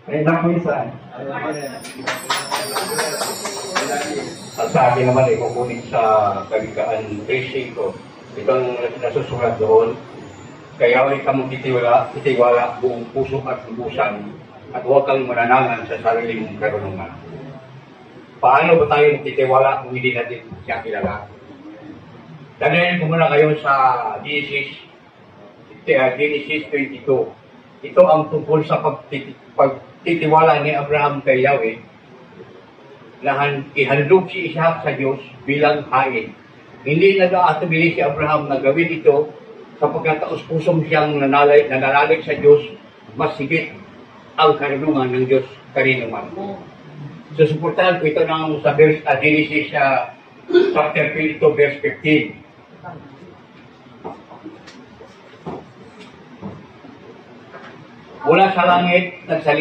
Ay, nakulisan. Sa akin naman ay kukunin sa Kawikaan 3:5. Itong nasusulat doon, kaya ay kamo kitiwala buong puso at lubusan at huwag kang mananangan sa sarili mong karunungan. Paano ba tayo magtitiwala kung hindi natin siya kilala? Dahil ko muna kayo sa Genesis 22. Ito ang tungkol sa pagtitiwala ni Abraham kay Yahweh na ihandog si Isaac sa Diyos bilang hain. Hindi nag-aatubili si Abraham na gawin ito sapagkat taos-pusong siyang nananalig sa Diyos, mas higit ang karunungan ng Diyos karinuman. Susuportahan ko ito ng sa Genesis chapter 22, verse 15. Mula sa langit, nagsalita